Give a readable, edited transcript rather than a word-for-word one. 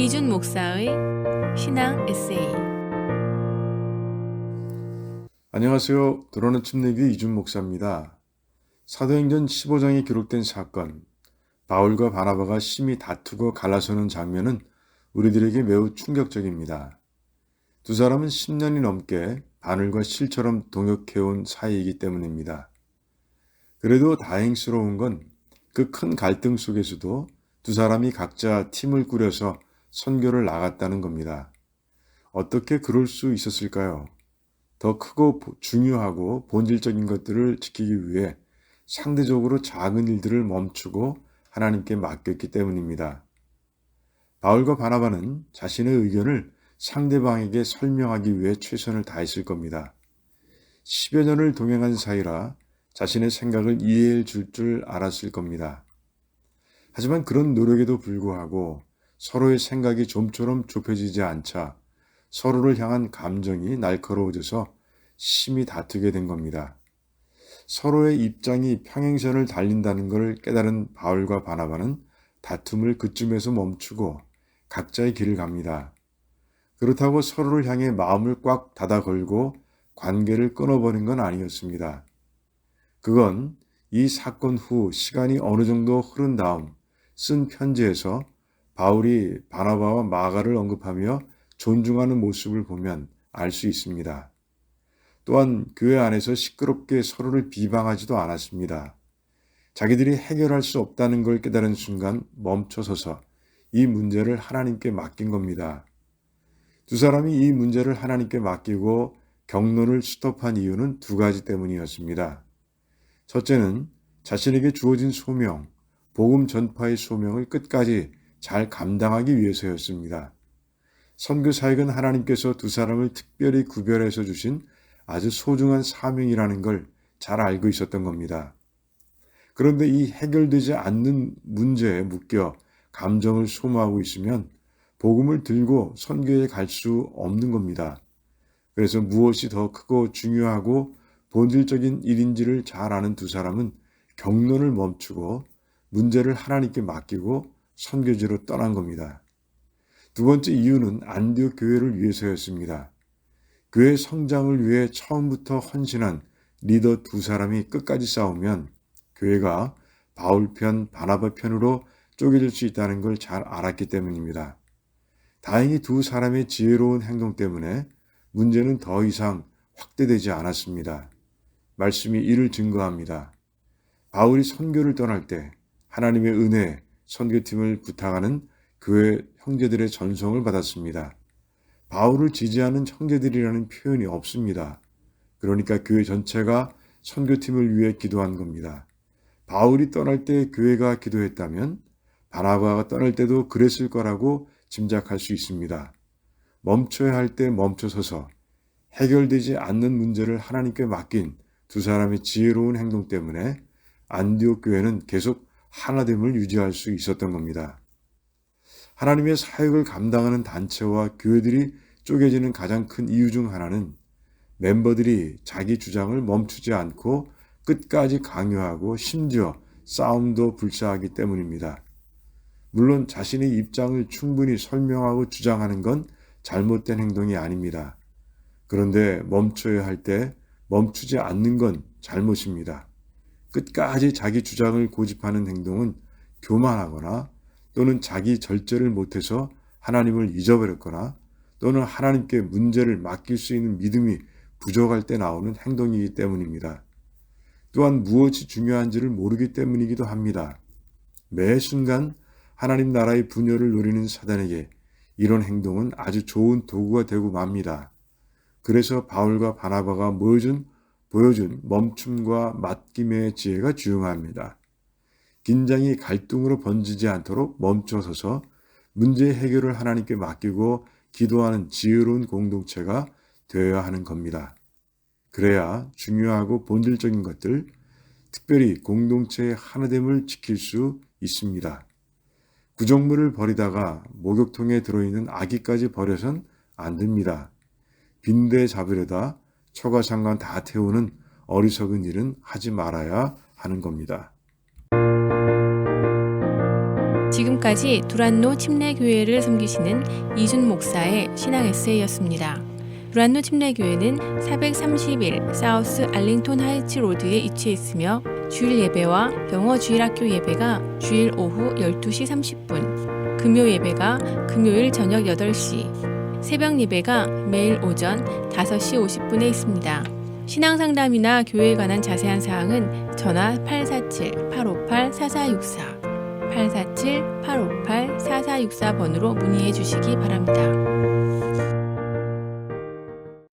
이준 목사의 신앙 에세이. 안녕하세요. 돌아오는 침례교회 이준 목사입니다. 사도행전 15장에 기록된 사건, 바울과 바나바가 심히 다투고 갈라서는 장면은 우리들에게 매우 충격적입니다. 두 사람은 10년이 넘게 바늘과 실처럼 동역해온 사이이기 때문입니다. 그래도 다행스러운 건 그 큰 갈등 속에서도 두 사람이 각자 팀을 꾸려서 선교를 나갔다는 겁니다. 어떻게 그럴 수 있었을까요? 더 크고 중요하고 본질적인 것들을 지키기 위해 상대적으로 작은 일들을 멈추고 하나님께 맡겼기 때문입니다. 바울과 바나바는 자신의 의견을 상대방에게 설명하기 위해 최선을 다했을 겁니다. 10여 년을 동행한 사이라 자신의 생각을 이해해 줄 알았을 겁니다. 하지만 그런 노력에도 불구하고 서로의 생각이 좀처럼 좁혀지지 않자 서로를 향한 감정이 날카로워져서 심히 다투게 된 겁니다. 서로의 입장이 평행선을 달린다는 걸 깨달은 바울과 바나바는 다툼을 그쯤에서 멈추고 각자의 길을 갑니다. 그렇다고 서로를 향해 마음을 꽉 닫아 걸고 관계를 끊어버린 건 아니었습니다. 그건 이 사건 후 시간이 어느 정도 흐른 다음 쓴 편지에서 바울이 바나바와 마가를 언급하며 존중하는 모습을 보면 알 수 있습니다. 또한 교회 안에서 시끄럽게 서로를 비방하지도 않았습니다. 자기들이 해결할 수 없다는 걸 깨달은 순간 멈춰서서 이 문제를 하나님께 맡긴 겁니다. 두 사람이 이 문제를 하나님께 맡기고 경론을 스톱한 이유는 두 가지 때문이었습니다. 첫째는 자신에게 주어진 소명, 복음 전파의 소명을 끝까지 잘 감당하기 위해서였습니다. 선교 사역은 하나님께서 두 사람을 특별히 구별해서 주신 아주 소중한 사명이라는 걸 잘 알고 있었던 겁니다. 그런데 이 해결되지 않는 문제에 묶여 감정을 소모하고 있으면 복음을 들고 선교에 갈 수 없는 겁니다. 그래서 무엇이 더 크고 중요하고 본질적인 일인지를 잘 아는 두 사람은 경론을 멈추고 문제를 하나님께 맡기고 선교지로 떠난 겁니다. 두 번째 이유는 안디옥 교회를 위해서였습니다. 교회 성장을 위해 처음부터 헌신한 리더 두 사람이 끝까지 싸우면 교회가 바울 편, 바나바 편으로 쪼개질 수 있다는 걸 잘 알았기 때문입니다. 다행히 두 사람의 지혜로운 행동 때문에 문제는 더 이상 확대되지 않았습니다. 말씀이 이를 증거합니다. 바울이 선교를 떠날 때 하나님의 은혜에 선교팀을 부탁하는 교회 형제들의 전송을 받았습니다. 바울을 지지하는 형제들이라는 표현이 없습니다. 그러니까 교회 전체가 선교팀을 위해 기도한 겁니다. 바울이 떠날 때 교회가 기도했다면 바나바가 떠날 때도 그랬을 거라고 짐작할 수 있습니다. 멈춰야 할 때 멈춰서서 해결되지 않는 문제를 하나님께 맡긴 두 사람의 지혜로운 행동 때문에 안디옥 교회는 계속 하나됨을 유지할 수 있었던 겁니다. 하나님의 사역을 감당하는 단체와 교회들이 쪼개지는 가장 큰 이유 중 하나는 멤버들이 자기 주장을 멈추지 않고 끝까지 강요하고 심지어 싸움도 불사하기 때문입니다. 물론 자신의 입장을 충분히 설명하고 주장하는 건 잘못된 행동이 아닙니다. 그런데 멈춰야 할 때 멈추지 않는 건 잘못입니다. 끝까지 자기 주장을 고집하는 행동은 교만하거나 또는 자기 절제를 못해서 하나님을 잊어버렸거나 또는 하나님께 문제를 맡길 수 있는 믿음이 부족할 때 나오는 행동이기 때문입니다. 또한 무엇이 중요한지를 모르기 때문이기도 합니다. 매 순간 하나님 나라의 분열을 노리는 사단에게 이런 행동은 아주 좋은 도구가 되고 맙니다. 그래서 바울과 바나바가 보여준 멈춤과 맡김의 지혜가 중요합니다. 긴장이 갈등으로 번지지 않도록 멈춰서서 문제 해결을 하나님께 맡기고 기도하는 지혜로운 공동체가 되어야 하는 겁니다. 그래야 중요하고 본질적인 것들, 특별히 공동체의 하나됨을 지킬 수 있습니다. 구정물을 버리다가 목욕통에 들어있는 아기까지 버려선 안 됩니다. 빈대 잡으려다 초가상관 다 태우는 어리석은 일은 하지 말아야 하는 겁니다. 지금까지 두란노 침례교회를 섬기시는 이준 목사의 신앙 에세이였습니다. 두란노 침례교회는 431 사우스 알링톤 하이츠 로드에 위치해 있으며 주일 예배와 영어 주일학교 예배가 주일 오후 12시 30분, 금요 예배가 금요일 저녁 8시, 새벽 예배가 매일 오전 5시 50분에 있습니다. 신앙 상담이나 교회에 관한 자세한 사항은 전화 847-858-4464, 847-858-4464번으로 문의해 주시기 바랍니다.